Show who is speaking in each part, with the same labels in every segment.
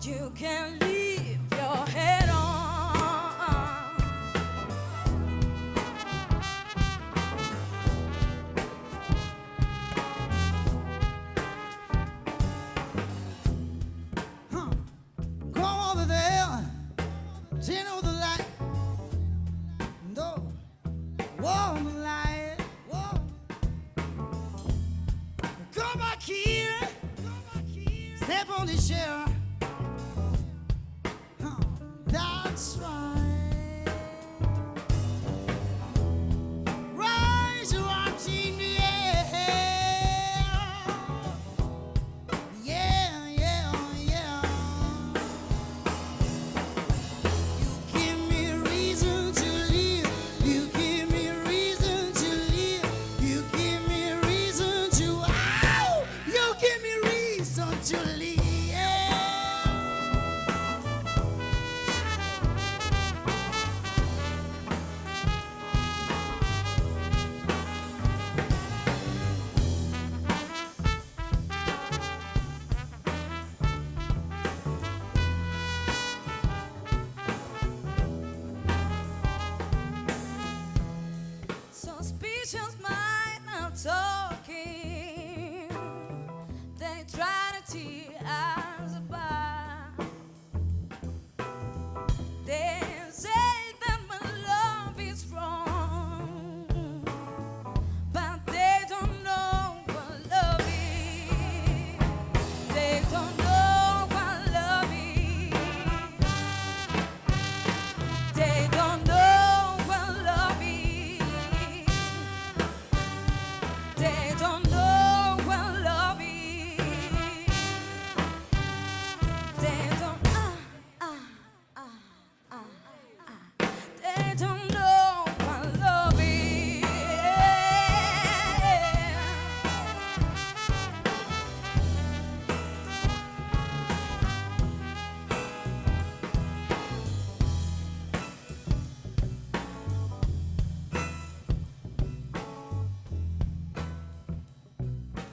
Speaker 1: You can leave your head on.
Speaker 2: Go over there, turn on the light. No, warm the light. Whoa. Come back here, step on the chair. That's right. Raise your arms in the air. Yeah, yeah, yeah. You give me reason to live. You give me reason to live. You give me reason to. Ow! You give me reason to live.
Speaker 1: Suspicious mind not talking. They try to tear us apart. They say that my love is wrong, but they don't know what love is. They don't know what love is. They don't know what love is. They don't know what love is. They don't They don't know what love is.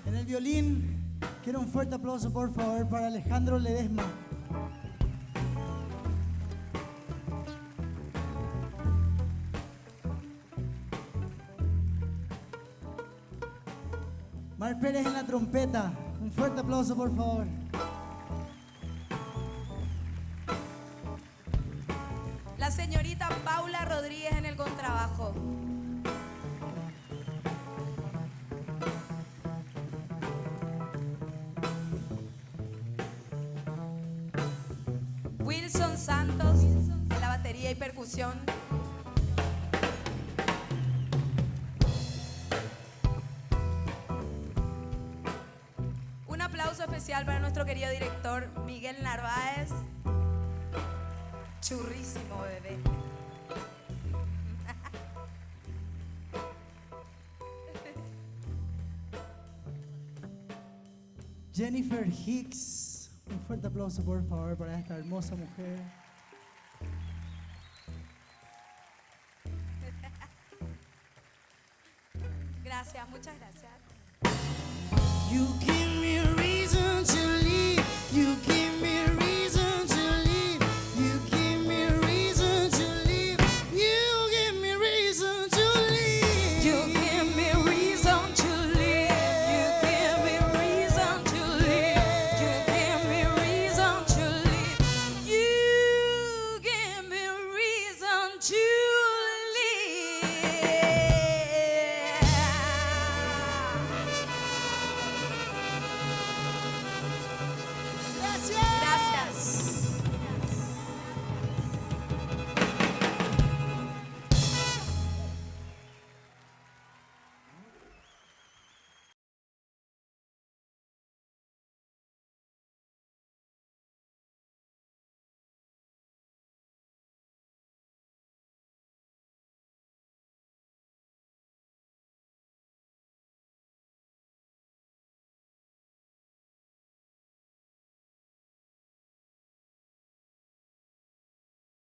Speaker 2: En el violín, quiero un fuerte aplauso por favor para Alejandro Ledesma. Mar Pérez en la trompeta, un fuerte aplauso por favor.
Speaker 1: La señorita Paula Rodríguez en el contrabajo. Wilson Santos en la batería y percusión. Un aplauso especial para nuestro querido director Miguel Narváez. Churrísimo, bebé.
Speaker 2: Jennifer Hicks, un fuerte aplauso por favor para esta hermosa mujer.
Speaker 1: Gracias, muchas gracias.
Speaker 2: You give me reason to live. You give